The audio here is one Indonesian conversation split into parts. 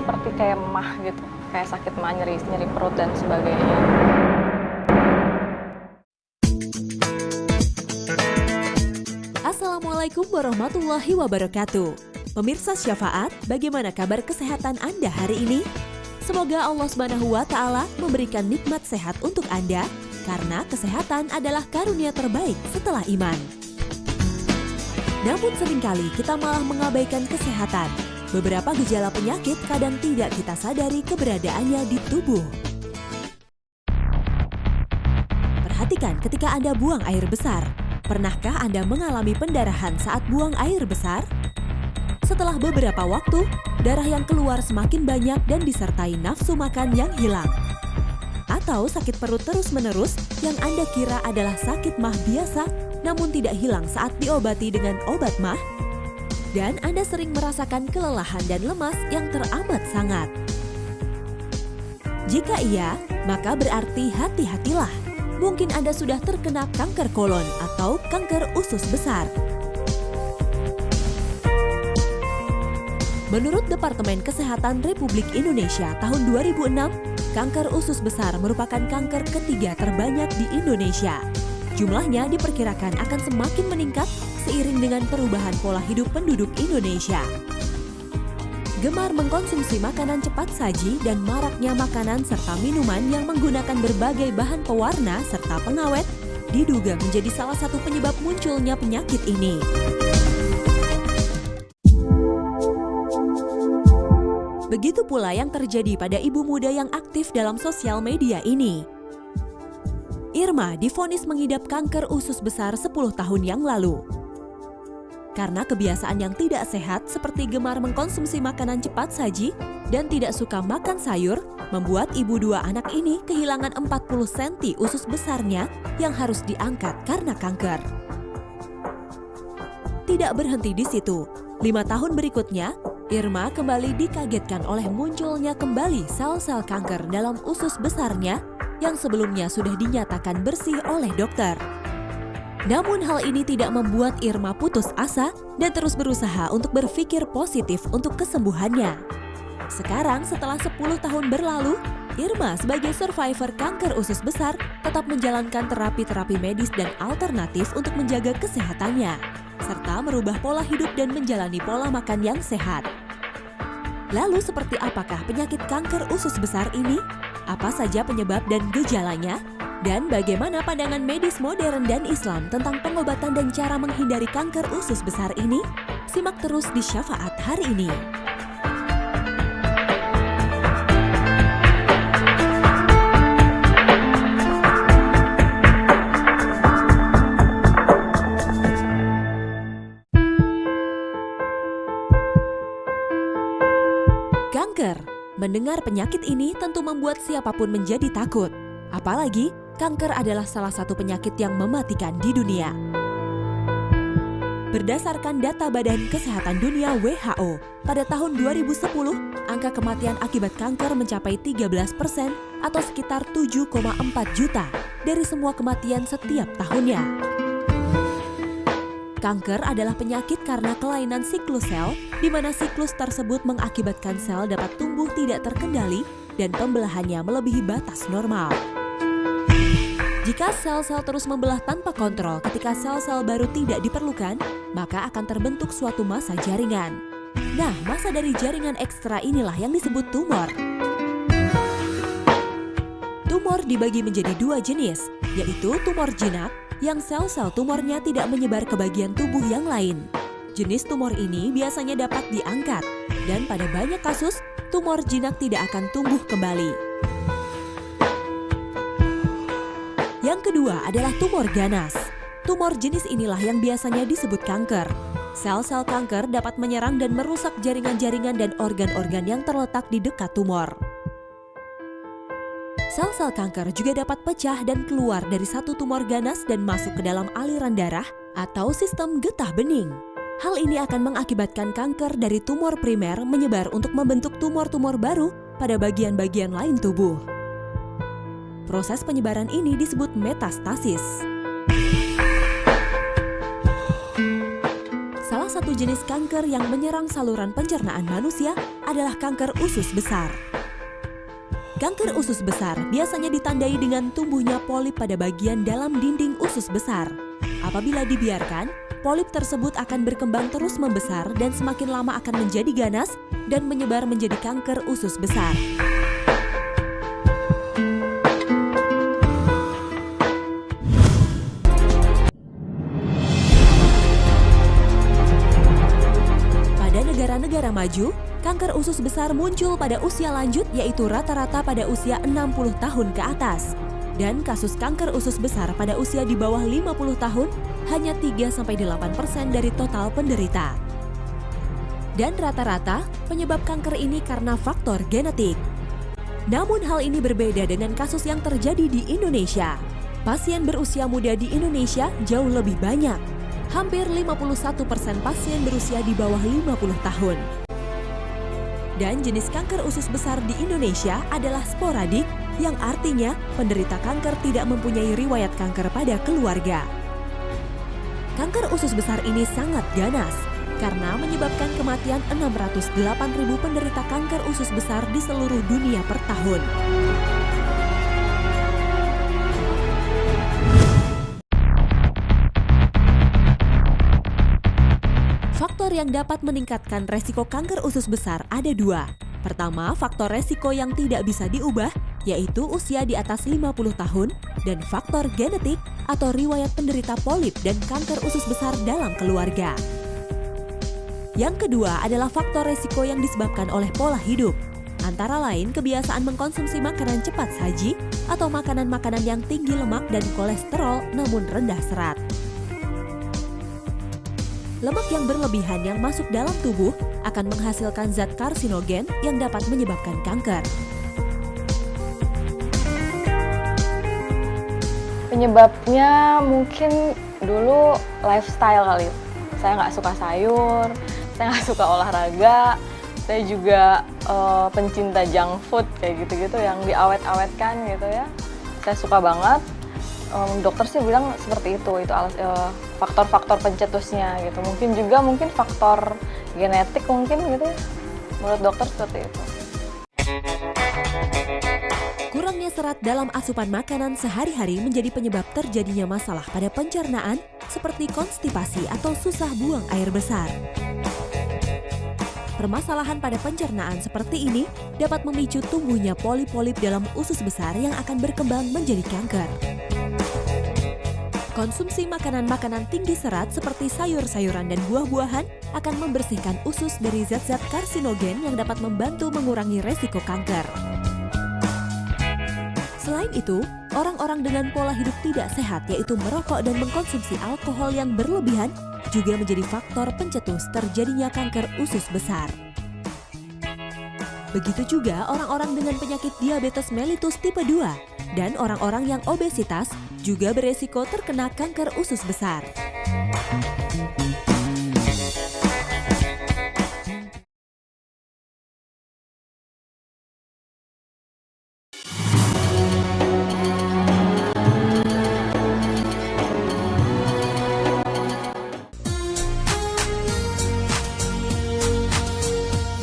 seperti kayak emah gitu, kayak sakit mah, nyeri perut dan sebagainya. Assalamualaikum warahmatullahi wabarakatuh. Pemirsa Syafaat, bagaimana kabar kesehatan Anda hari ini? Semoga Allah Subhanahu wa Ta'ala memberikan nikmat sehat untuk Anda, karena kesehatan adalah karunia terbaik setelah iman. Namun seringkali kita malah mengabaikan kesehatan. Beberapa gejala penyakit kadang tidak kita sadari keberadaannya di tubuh. Perhatikan ketika Anda buang air besar. Pernahkah Anda mengalami pendarahan saat buang air besar? Setelah beberapa waktu, darah yang keluar semakin banyak dan disertai nafsu makan yang hilang. Atau sakit perut terus-menerus yang Anda kira adalah sakit mah biasa, namun tidak hilang saat diobati dengan obat mah. Dan Anda sering merasakan kelelahan dan lemas yang teramat sangat. Jika iya, maka berarti hati-hatilah. Mungkin Anda sudah terkena kanker kolon atau kanker usus besar. Menurut Departemen Kesehatan Republik Indonesia tahun 2006, kanker usus besar merupakan kanker ketiga terbanyak di Indonesia. Jumlahnya diperkirakan akan semakin meningkat seiring dengan perubahan pola hidup penduduk Indonesia. Gemar mengkonsumsi makanan cepat saji dan maraknya makanan serta minuman yang menggunakan berbagai bahan pewarna serta pengawet diduga menjadi salah satu penyebab munculnya penyakit ini. Begitu pula yang terjadi pada ibu muda yang aktif dalam sosial media ini. Irma divonis mengidap kanker usus besar 10 tahun yang lalu. Karena kebiasaan yang tidak sehat seperti gemar mengkonsumsi makanan cepat saji dan tidak suka makan sayur, membuat ibu dua anak ini kehilangan 40 cm usus besarnya yang harus diangkat karena kanker. Tidak berhenti di situ, 5 tahun berikutnya, Irma kembali dikagetkan oleh munculnya kembali sel-sel kanker dalam usus besarnya yang sebelumnya sudah dinyatakan bersih oleh dokter. Namun hal ini tidak membuat Irma putus asa dan terus berusaha untuk berpikir positif untuk kesembuhannya. Sekarang setelah 10 tahun berlalu, Irma sebagai survivor kanker usus besar tetap menjalankan terapi-terapi medis dan alternatif untuk menjaga kesehatannya, serta merubah pola hidup dan menjalani pola makan yang sehat. Lalu seperti apakah penyakit kanker usus besar ini? Apa saja penyebab dan gejalanya? Dan bagaimana pandangan medis modern dan Islam tentang pengobatan dan cara menghindari kanker usus besar ini? Simak terus di Syafaat hari ini. Kanker. Mendengar penyakit ini tentu membuat siapapun menjadi takut. Apalagi, kanker adalah salah satu penyakit yang mematikan di dunia. Berdasarkan data Badan Kesehatan Dunia WHO, pada tahun 2010, angka kematian akibat kanker mencapai 13% atau sekitar 7,4 juta dari semua kematian setiap tahunnya. Kanker adalah penyakit karena kelainan siklus sel, di mana siklus tersebut mengakibatkan sel dapat tumbuh tidak terkendali dan pembelahannya melebihi batas normal. Jika sel-sel terus membelah tanpa kontrol ketika sel-sel baru tidak diperlukan, maka akan terbentuk suatu massa jaringan. Nah, massa dari jaringan ekstra inilah yang disebut tumor. Tumor dibagi menjadi dua jenis, yaitu tumor jinak, yang sel-sel tumornya tidak menyebar ke bagian tubuh yang lain. Jenis tumor ini biasanya dapat diangkat, dan pada banyak kasus, tumor jinak tidak akan tumbuh kembali. Yang kedua adalah tumor ganas. Tumor jenis inilah yang biasanya disebut kanker. Sel-sel kanker dapat menyerang dan merusak jaringan-jaringan dan organ-organ yang terletak di dekat tumor. Sel-sel kanker juga dapat pecah dan keluar dari satu tumor ganas dan masuk ke dalam aliran darah atau sistem getah bening. Hal ini akan mengakibatkan kanker dari tumor primer menyebar untuk membentuk tumor-tumor baru pada bagian-bagian lain tubuh. Proses penyebaran ini disebut metastasis. satu jenis kanker yang menyerang saluran pencernaan manusia adalah kanker usus besar. Kanker usus besar biasanya ditandai dengan tumbuhnya polip pada bagian dalam dinding usus besar. Apabila dibiarkan, polip tersebut akan berkembang terus membesar dan semakin lama akan menjadi ganas dan menyebar menjadi kanker usus besar. Pada negara-negara maju, kanker usus besar muncul pada usia lanjut, yaitu rata-rata pada usia 60 tahun ke atas. Dan kasus kanker usus besar pada usia di bawah 50 tahun hanya 3-8% dari total penderita. Dan rata-rata penyebab kanker ini karena faktor genetik. Namun hal ini berbeda dengan kasus yang terjadi di Indonesia. Pasien berusia muda di Indonesia jauh lebih banyak. Hampir 51% pasien berusia di bawah 50 tahun. Dan jenis kanker usus besar di Indonesia adalah sporadik, yang artinya penderita kanker tidak mempunyai riwayat kanker pada keluarga. Kanker usus besar ini sangat ganas karena menyebabkan kematian 608.000 penderita kanker usus besar di seluruh dunia per tahun. Faktor yang dapat meningkatkan resiko kanker usus besar ada dua. Pertama, faktor resiko yang tidak bisa diubah, yaitu usia di atas 50 tahun, dan faktor genetik atau riwayat penderita polip dan kanker usus besar dalam keluarga. Yang kedua adalah faktor resiko yang disebabkan oleh pola hidup, antara lain kebiasaan mengkonsumsi makanan cepat saji atau makanan-makanan yang tinggi lemak dan kolesterol namun rendah serat. Lemak yang berlebihan yang masuk dalam tubuh akan menghasilkan zat karsinogen yang dapat menyebabkan kanker. Penyebabnya mungkin dulu lifestyle kali. Saya nggak suka sayur, saya nggak suka olahraga, saya juga pencinta junk food kayak gitu-gitu yang diawet-awetkan gitu ya. Saya suka banget. Dokter sih bilang seperti itu faktor-faktor pencetusnya gitu. Mungkin faktor genetik mungkin gitu ya. Menurut dokter seperti itu. Kurangnya serat dalam asupan makanan sehari-hari menjadi penyebab terjadinya masalah pada pencernaan seperti konstipasi atau susah buang air besar. Permasalahan pada pencernaan seperti ini dapat memicu tumbuhnya polip-polip dalam usus besar yang akan berkembang menjadi kanker. Konsumsi makanan-makanan tinggi serat seperti sayur-sayuran dan buah-buahan akan membersihkan usus dari zat-zat karsinogen yang dapat membantu mengurangi resiko kanker. Selain itu, orang-orang dengan pola hidup tidak sehat yaitu merokok dan mengkonsumsi alkohol yang berlebihan juga menjadi faktor pencetus terjadinya kanker usus besar. Begitu juga orang-orang dengan penyakit diabetes mellitus tipe 2 dan orang-orang yang obesitas juga beresiko terkena kanker usus besar.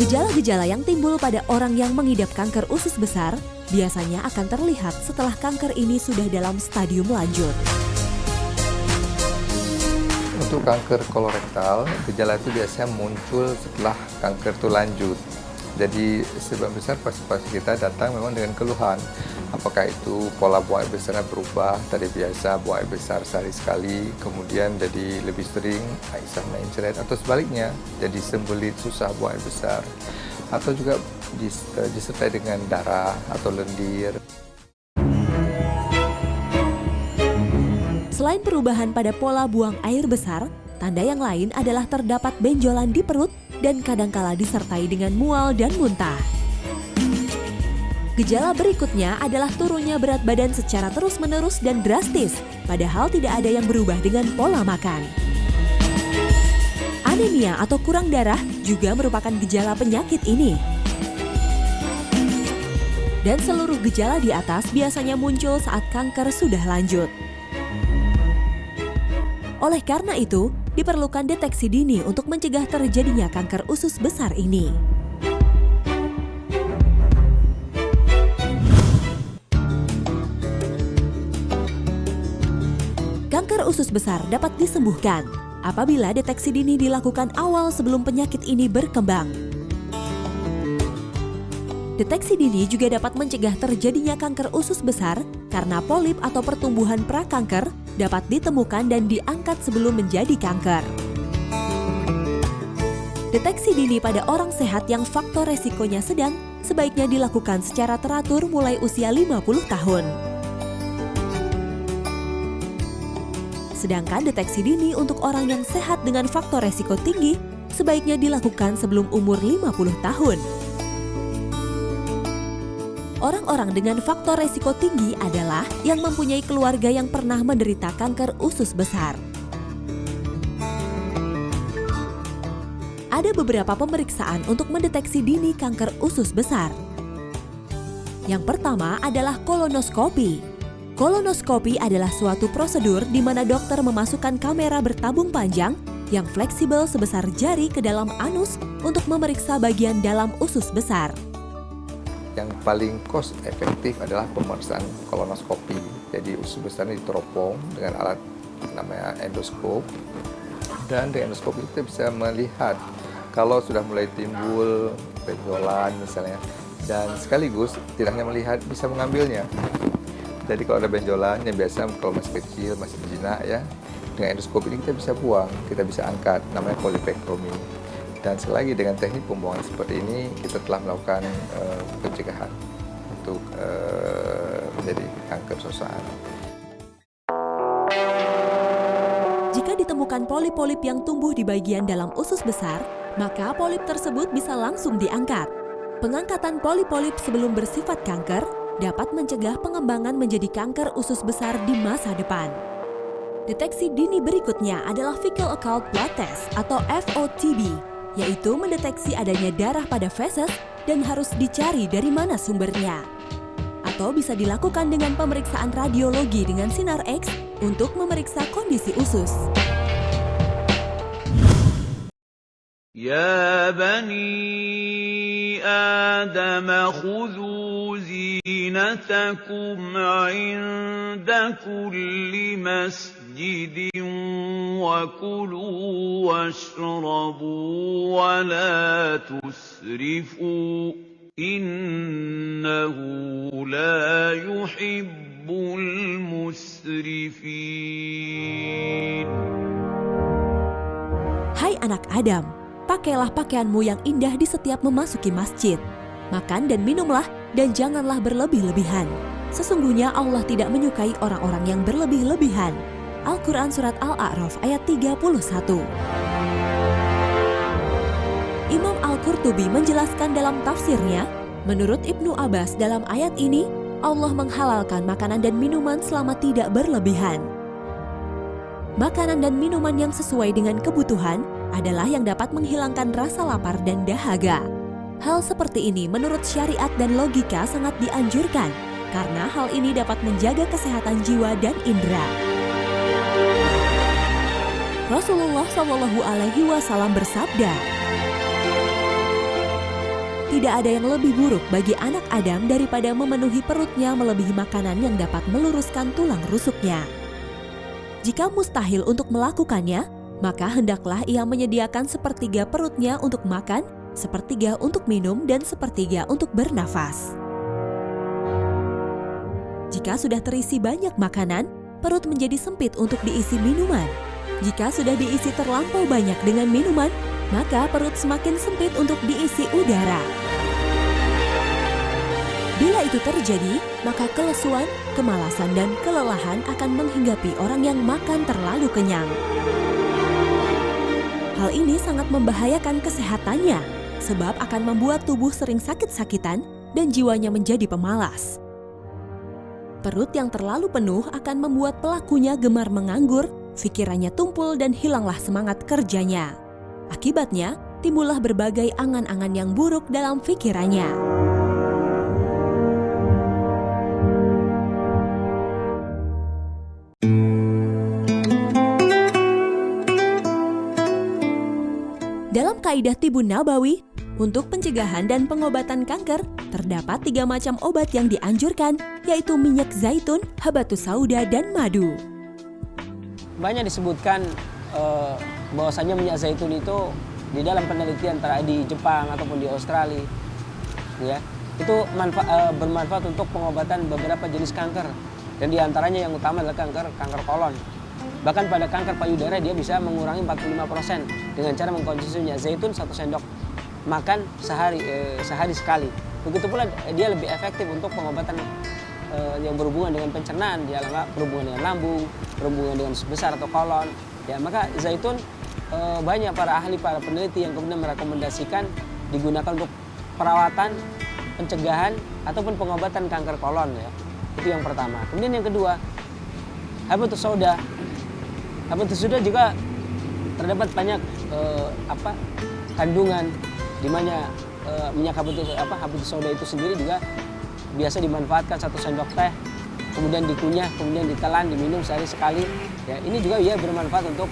Gejala-gejala yang timbul pada orang yang mengidap kanker usus besar biasanya akan terlihat setelah kanker ini sudah dalam stadium lanjut. Untuk kanker kolorektal, gejala itu biasanya muncul setelah kanker itu lanjut. Jadi sebagian besar pasien-pasien kita datang memang dengan keluhan. Apakah itu pola buang air besarnya berubah dari biasa buang air besar sehari sekali, kemudian jadi lebih sering aisyah mencret, atau sebaliknya jadi sembelit, susah buang air besar, atau juga disertai dengan darah atau lendir. Selain perubahan pada pola buang air besar, tanda yang lain adalah terdapat benjolan di perut dan kadangkala disertai dengan mual dan muntah. Gejala berikutnya adalah turunnya berat badan secara terus-menerus dan drastis, padahal tidak ada yang berubah dengan pola makan. Anemia atau kurang darah juga merupakan gejala penyakit ini. Dan seluruh gejala di atas biasanya muncul saat kanker sudah lanjut. Oleh karena itu, diperlukan deteksi dini untuk mencegah terjadinya kanker usus besar ini. Kanker usus besar dapat disembuhkan apabila deteksi dini dilakukan awal sebelum penyakit ini berkembang. Deteksi dini juga dapat mencegah terjadinya kanker usus besar karena polip atau pertumbuhan prakanker dapat ditemukan dan diangkat sebelum menjadi kanker. Deteksi dini pada orang sehat yang faktor resikonya sedang sebaiknya dilakukan secara teratur mulai usia 50 tahun. Sedangkan deteksi dini untuk orang yang sehat dengan faktor resiko tinggi sebaiknya dilakukan sebelum umur 50 tahun. Orang-orang dengan faktor resiko tinggi adalah yang mempunyai keluarga yang pernah menderita kanker usus besar. Ada beberapa pemeriksaan untuk mendeteksi dini kanker usus besar. Yang pertama adalah kolonoskopi. Kolonoskopi adalah suatu prosedur di mana dokter memasukkan kamera bertabung panjang yang fleksibel sebesar jari ke dalam anus untuk memeriksa bagian dalam usus besar. Yang paling cost efektif adalah pemeriksaan kolonoskopi. Jadi usus besar ini diteropong dengan alat namanya endoskop. Dan dengan endoskop itu kita bisa melihat kalau sudah mulai timbul benjolan misalnya. Dan sekaligus tidak hanya melihat, bisa mengambilnya. Jadi kalau ada benjolan yang biasa kalau masih kecil, masih jinak ya, dengan endoskop ini kita bisa buang, kita bisa angkat, namanya polipektomi. Dan sekali lagi dengan teknik pembuangan seperti ini kita telah melakukan pencegahan untuk menjadi kanker sasaran. Jika ditemukan polip-polip yang tumbuh di bagian dalam usus besar, maka polip tersebut bisa langsung diangkat. Pengangkatan polip-polip sebelum bersifat kanker dapat mencegah pengembangan menjadi kanker usus besar di masa depan. Deteksi dini berikutnya adalah fecal occult blood test atau FOTB, yaitu mendeteksi adanya darah pada feses dan harus dicari dari mana sumbernya. Atau bisa dilakukan dengan pemeriksaan radiologi dengan sinar X untuk memeriksa kondisi usus. Ya bani Adam khudhu zinatakum 'inda kulli masjidin wa kulu washrabu wa la tusrifu innahu la yuhibbul musrifin. Hai anak Adam, pakailah pakaianmu yang indah di setiap memasuki masjid. Makan dan minumlah dan janganlah berlebih-lebihan. Sesungguhnya Allah tidak menyukai orang-orang yang berlebih-lebihan. Al-Quran Surat Al-A'raf ayat 31. Imam Al-Qurtubi menjelaskan dalam tafsirnya, menurut Ibnu Abbas dalam ayat ini, Allah menghalalkan makanan dan minuman selama tidak berlebihan. Makanan dan minuman yang sesuai dengan kebutuhan adalah yang dapat menghilangkan rasa lapar dan dahaga. Hal seperti ini menurut syariat dan logika sangat dianjurkan, karena hal ini dapat menjaga kesehatan jiwa dan indera. Rasulullah SAW bersabda, tidak ada yang lebih buruk bagi anak Adam daripada memenuhi perutnya melebihi makanan yang dapat meluruskan tulang rusuknya. Jika mustahil untuk melakukannya, maka hendaklah ia menyediakan sepertiga perutnya untuk makan, sepertiga untuk minum, dan sepertiga untuk bernafas. Jika sudah terisi banyak makanan, perut menjadi sempit untuk diisi minuman. Jika sudah diisi terlampau banyak dengan minuman, maka perut semakin sempit untuk diisi udara. Bila itu terjadi, maka kelesuan, kemalasan, dan kelelahan akan menghinggapi orang yang makan terlalu kenyang. Hal ini sangat membahayakan kesehatannya, sebab akan membuat tubuh sering sakit-sakitan dan jiwanya menjadi pemalas. Perut yang terlalu penuh akan membuat pelakunya gemar menganggur, pikirannya tumpul dan hilanglah semangat kerjanya. Akibatnya, timbullah berbagai angan-angan yang buruk dalam pikirannya. Dalam kaidah Tibun Nabawi, untuk pencegahan dan pengobatan kanker, terdapat 3 macam obat yang dianjurkan, yaitu minyak zaitun, habatus sauda, dan madu. Banyak disebutkan bahwasanya minyak zaitun itu di dalam penelitian di Jepang ataupun di Australia, ya, itu bermanfaat untuk pengobatan beberapa jenis kanker, dan diantaranya yang utama adalah kanker kolon. Bahkan pada kanker payudara dia bisa mengurangi 45% dengan cara mengkonsumsi minyak zaitun 1 sendok makan sehari sekali. Begitu pula dia lebih efektif untuk pengobatan yang berhubungan dengan pencernaan, dia berhubungan dengan lambung, berhubungan dengan usus besar atau kolon. Ya, maka zaitun banyak para ahli, para peneliti yang kemudian merekomendasikan digunakan untuk perawatan, pencegahan ataupun pengobatan kanker kolon, ya. Itu yang pertama. Kemudian yang kedua, habatus sauda. Habatus sauda juga terdapat banyak kandungan di mana minyak habatus sauda itu sendiri juga biasa dimanfaatkan 1 sendok teh, kemudian dikunyah, kemudian ditelan, diminum sehari sekali. Ya, ini juga ya bermanfaat untuk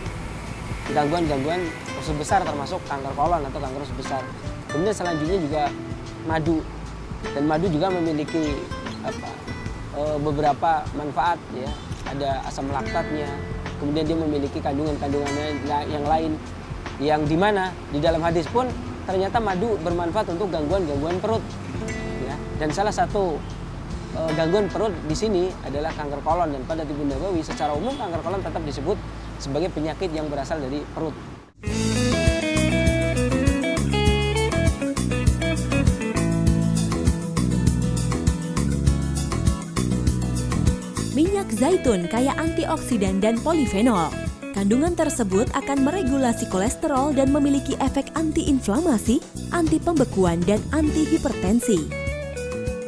gangguan-gangguan usus besar termasuk kanker kolon atau kanker usus besar. Kemudian selanjutnya juga madu, dan madu juga memiliki beberapa manfaat, ya. Ada asam laktatnya, kemudian dia memiliki kandungan-kandungannya yang lain, yang dimana di dalam hadis pun ternyata madu bermanfaat untuk gangguan-gangguan perut, ya. Dan salah satu gangguan perut di sini adalah kanker kolon, dan pada Tibun Nabawi secara umum kanker kolon tetap disebut sebagai penyakit yang berasal dari perut. Minyak zaitun kaya antioksidan dan polifenol. Kandungan tersebut akan meregulasi kolesterol dan memiliki efek antiinflamasi, anti pembekuan, dan anti hipertensi.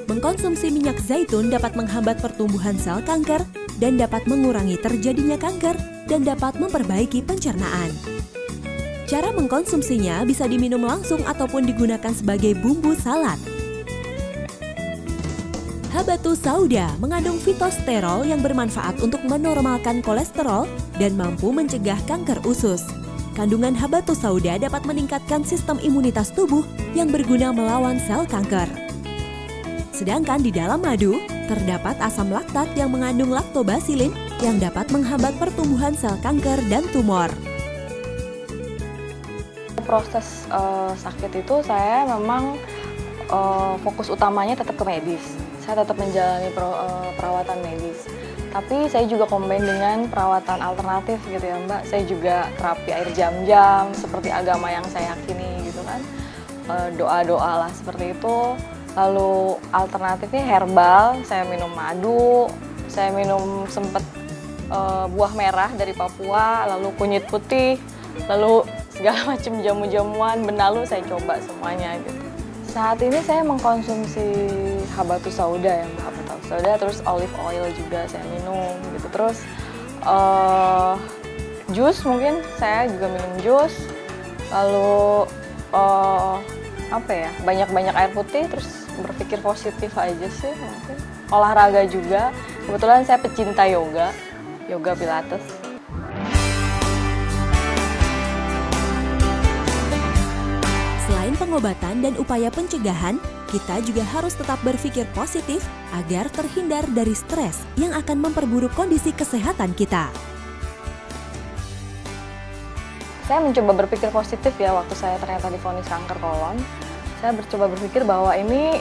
Mengkonsumsi minyak zaitun dapat menghambat pertumbuhan sel kanker dan dapat mengurangi terjadinya kanker dan dapat memperbaiki pencernaan. Cara mengkonsumsinya bisa diminum langsung ataupun digunakan sebagai bumbu salad. Habatus sauda mengandung fitosterol yang bermanfaat untuk menormalkan kolesterol dan mampu mencegah kanker usus. Kandungan habatus sauda dapat meningkatkan sistem imunitas tubuh yang berguna melawan sel kanker. Sedangkan di dalam madu, terdapat asam laktat yang mengandung lactobacillin yang dapat menghambat pertumbuhan sel kanker dan tumor. Proses sakit itu saya memang fokus utamanya tetap ke medis. Saya tetap menjalani perawatan medis. Tapi saya juga combine dengan perawatan alternatif gitu ya Mbak. Saya juga terapi air jam-jam seperti agama yang saya yakini gitu kan. Doa-doa lah seperti itu. Lalu alternatifnya herbal, saya minum madu, saya minum sempat buah merah dari Papua, lalu kunyit putih, lalu segala macam jamu-jamuan, benalu saya coba semuanya gitu. Saat ini saya mengkonsumsi habatus sauda ya Mbak, habatus sauda, terus olive oil juga saya minum gitu. Terus jus mungkin saya juga minum jus, lalu banyak-banyak air putih, terus berpikir positif aja sih mungkin. Olahraga juga, kebetulan saya pecinta yoga pilates. Selain pengobatan dan upaya pencegahan, kita juga harus tetap berpikir positif agar terhindar dari stres yang akan memperburuk kondisi kesehatan kita. Saya mencoba berpikir positif ya waktu saya ternyata divonis kanker kolon. Saya mencoba berpikir bahwa ini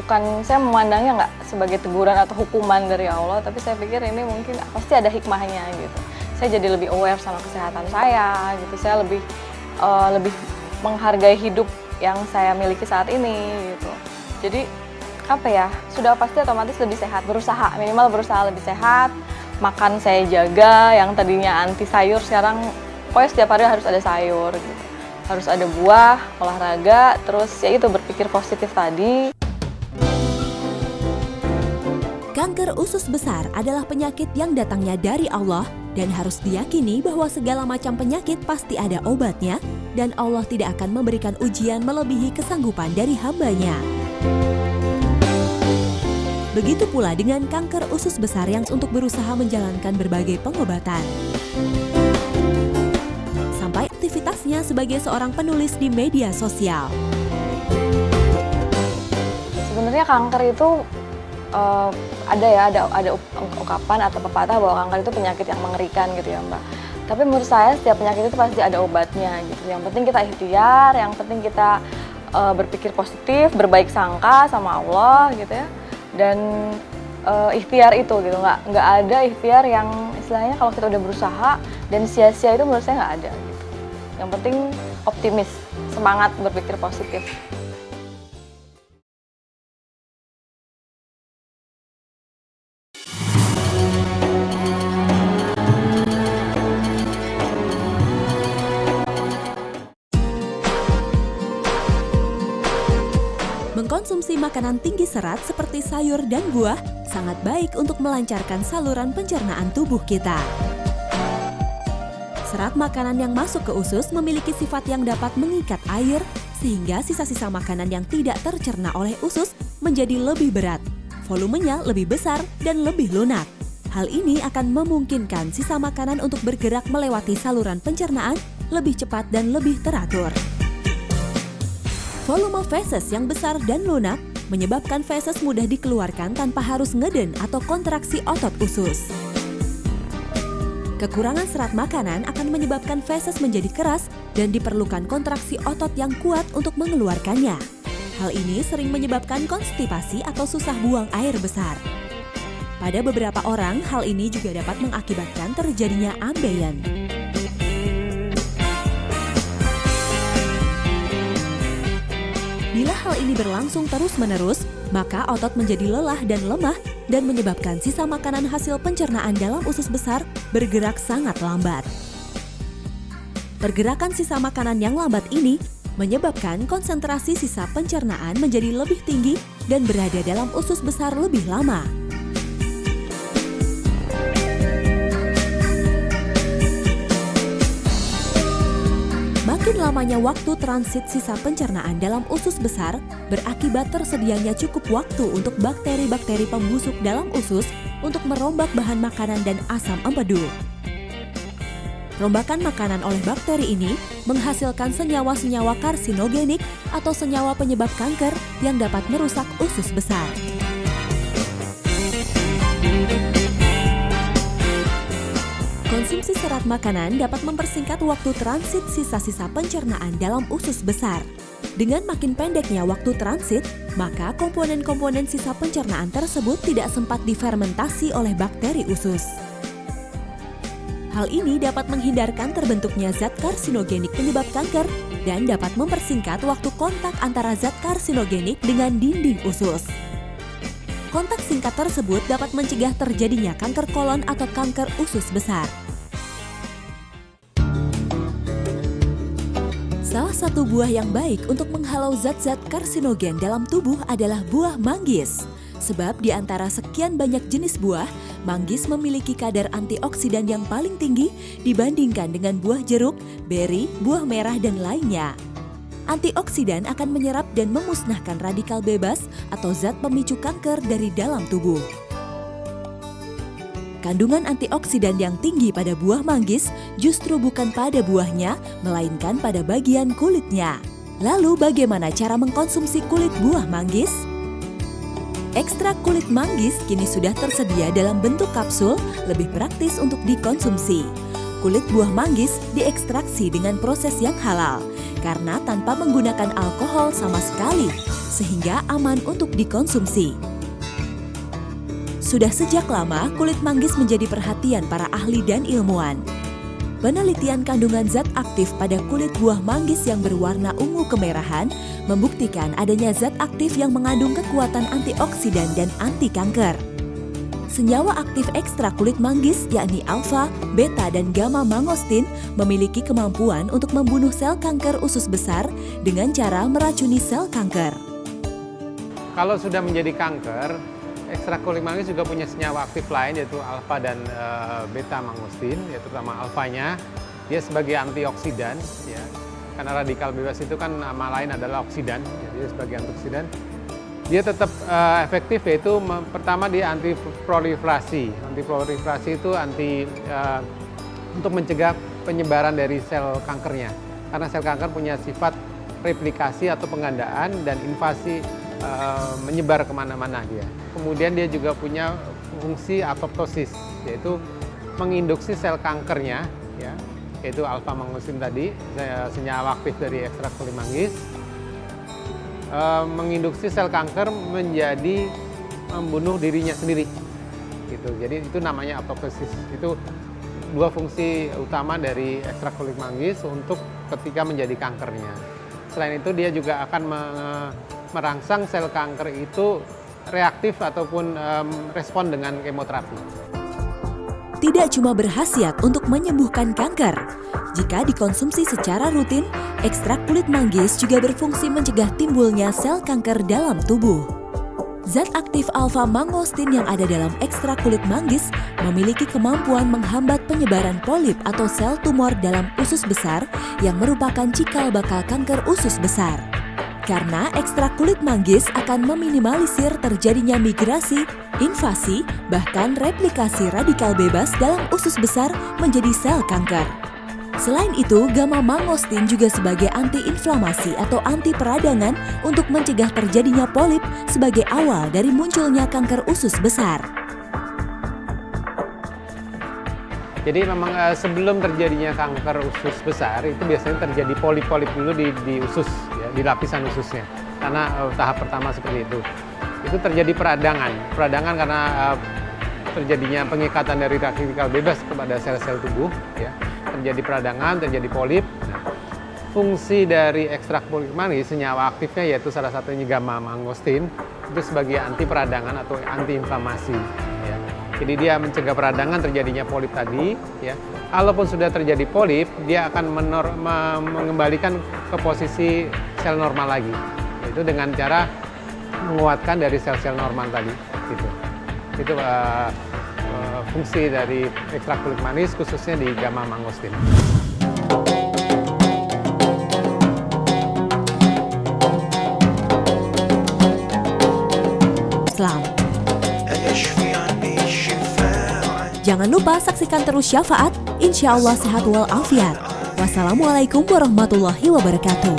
bukan, saya memandangnya nggak sebagai teguran atau hukuman dari Allah, tapi saya pikir ini mungkin pasti ada hikmahnya gitu. Saya jadi lebih aware sama kesehatan saya gitu. Saya lebih menghargai hidup yang saya miliki saat ini gitu. Jadi sudah pasti otomatis lebih sehat, minimal berusaha lebih sehat. Makan saya jaga, yang tadinya anti sayur sekarang pokoknya setiap hari harus ada sayur gitu. Harus ada buah, olahraga, terus ya itu berpikir positif tadi. Kanker usus besar adalah penyakit yang datangnya dari Allah dan harus diyakini bahwa segala macam penyakit pasti ada obatnya dan Allah tidak akan memberikan ujian melebihi kesanggupan dari hamba-Nya. Begitu pula dengan kanker usus besar yang untuk berusaha menjalankan berbagai pengobatan. Sampai aktivitasnya sebagai seorang penulis di media sosial. Sebenarnya kanker itu ada ungkapan atau pepatah bahwa kanker itu penyakit yang mengerikan gitu ya Mbak. Tapi menurut saya setiap penyakit itu pasti ada obatnya gitu. Yang penting kita ikhtiar, yang penting kita berpikir positif, berbaik sangka sama Allah gitu ya. Dan ikhtiar itu gitu, nggak ada ikhtiar yang istilahnya kalau kita udah berusaha dan sia-sia itu menurut saya nggak ada gitu. Yang penting optimis, semangat berpikir positif. Mengkonsumsi makanan tinggi serat seperti sayur dan buah sangat baik untuk melancarkan saluran pencernaan tubuh kita. Serat makanan yang masuk ke usus memiliki sifat yang dapat mengikat air, sehingga sisa-sisa makanan yang tidak tercerna oleh usus menjadi lebih berat, volumenya lebih besar dan lebih lunak. Hal ini akan memungkinkan sisa makanan untuk bergerak melewati saluran pencernaan lebih cepat dan lebih teratur. Volume feses yang besar dan lunak menyebabkan feses mudah dikeluarkan tanpa harus ngeden atau kontraksi otot usus. Kekurangan serat makanan akan menyebabkan feses menjadi keras dan diperlukan kontraksi otot yang kuat untuk mengeluarkannya. Hal ini sering menyebabkan konstipasi atau susah buang air besar. Pada beberapa orang, hal ini juga dapat mengakibatkan terjadinya ambeien. Bila hal ini berlangsung terus-menerus, maka otot menjadi lelah dan lemah dan menyebabkan sisa makanan hasil pencernaan dalam usus besar bergerak sangat lambat. Pergerakan sisa makanan yang lambat ini menyebabkan konsentrasi sisa pencernaan menjadi lebih tinggi dan berada dalam usus besar lebih lama. Makin lamanya waktu transit sisa pencernaan dalam usus besar berakibat tersedianya cukup waktu untuk bakteri-bakteri pembusuk dalam usus untuk merombak bahan makanan dan asam empedu. Rombakan makanan oleh bakteri ini menghasilkan senyawa-senyawa karsinogenik atau senyawa penyebab kanker yang dapat merusak usus besar. Konsumsi serat makanan dapat mempersingkat waktu transit sisa-sisa pencernaan dalam usus besar. Dengan makin pendeknya waktu transit, maka komponen-komponen sisa pencernaan tersebut tidak sempat difermentasi oleh bakteri usus. Hal ini dapat menghindarkan terbentuknya zat karsinogenik penyebab kanker dan dapat mempersingkat waktu kontak antara zat karsinogenik dengan dinding usus. Kontak singkat tersebut dapat mencegah terjadinya kanker kolon atau kanker usus besar. Salah satu buah yang baik untuk menghalau zat-zat karsinogen dalam tubuh adalah buah manggis. Sebab di antara sekian banyak jenis buah, manggis memiliki kadar antioksidan yang paling tinggi dibandingkan dengan buah jeruk, beri, buah merah, dan lainnya. Antioksidan akan menyerap dan memusnahkan radikal bebas atau zat pemicu kanker dari dalam tubuh. Kandungan antioksidan yang tinggi pada buah manggis justru bukan pada buahnya, melainkan pada bagian kulitnya. Lalu bagaimana cara mengkonsumsi kulit buah manggis? Ekstrak kulit manggis kini sudah tersedia dalam bentuk kapsul, lebih praktis untuk dikonsumsi. Kulit buah manggis diekstraksi dengan proses yang halal, karena tanpa menggunakan alkohol sama sekali, sehingga aman untuk dikonsumsi. Sudah sejak lama, kulit manggis menjadi perhatian para ahli dan ilmuwan. Penelitian kandungan zat aktif pada kulit buah manggis yang berwarna ungu kemerahan membuktikan adanya zat aktif yang mengandung kekuatan antioksidan dan anti kanker. Senyawa aktif ekstra kulit manggis yakni alfa, beta, dan gamma mangostin memiliki kemampuan untuk membunuh sel kanker usus besar dengan cara meracuni sel kanker. Kalau sudah menjadi kanker, ekstrak kulit manggis juga punya senyawa aktif lain yaitu alfa dan beta mangostin, yaitu terutama alfanya. Dia sebagai antioksidan, ya, karena radikal bebas itu kan nama lain adalah oksidan, jadi sebagai antioksidan. Dia tetap efektif, yaitu pertama dia anti proliferasi. Anti proliferasi itu untuk mencegah penyebaran dari sel kankernya. karena sel kanker punya sifat replikasi atau penggandaan dan invasi menyebar kemana-mana dia. Kemudian dia juga punya fungsi apoptosis, yaitu menginduksi sel kankernya, ya, yaitu alfa mangostin tadi, senyawa aktif dari ekstrak kulit manggis, menginduksi sel kanker menjadi membunuh dirinya sendiri. Gitu. Jadi itu namanya apoptosis. Itu dua fungsi utama dari ekstrak kulit manggis untuk ketika menjadi kankernya. Selain itu dia juga akan merangsang sel kanker itu reaktif ataupun respon dengan kemoterapi. Tidak cuma berkhasiat untuk menyembuhkan kanker, jika dikonsumsi secara rutin, ekstrak kulit manggis juga berfungsi mencegah timbulnya sel kanker dalam tubuh. Zat aktif alfa mangostin yang ada dalam ekstrak kulit manggis memiliki kemampuan menghambat penyebaran polip atau sel tumor dalam usus besar yang merupakan cikal bakal kanker usus besar. Karena ekstrak kulit manggis akan meminimalisir terjadinya migrasi, invasi, bahkan replikasi radikal bebas dalam usus besar menjadi sel kanker. Selain itu, gamma mangostin juga sebagai anti-inflamasi atau anti peradangan untuk mencegah terjadinya polip sebagai awal dari munculnya kanker usus besar. Jadi memang sebelum terjadinya kanker usus besar itu biasanya terjadi polip-polip dulu di usus, ya, di lapisan ususnya. Karena tahap pertama seperti itu. Itu terjadi peradangan karena terjadinya pengikatan dari radikal bebas kepada sel-sel tubuh, ya. Terjadi peradangan, terjadi polip. Nah, fungsi dari ekstrak kulit manggis, senyawa aktifnya yaitu salah satunya gamma mangostin, itu sebagai anti peradangan atau anti inflamasi, ya. Jadi dia mencegah peradangan terjadinya polip tadi, ya. Kalaupun sudah terjadi polip, dia akan mengembalikan ke posisi sel normal lagi. Yaitu dengan cara menguatkan dari sel-sel normal tadi. Gitu. Itu fungsi dari ekstrak kulit manggis khususnya di gamma mangostin. Islam. Jangan lupa saksikan terus Syafaat, insya Allah sehat walafiat. Wassalamualaikum warahmatullahi wabarakatuh.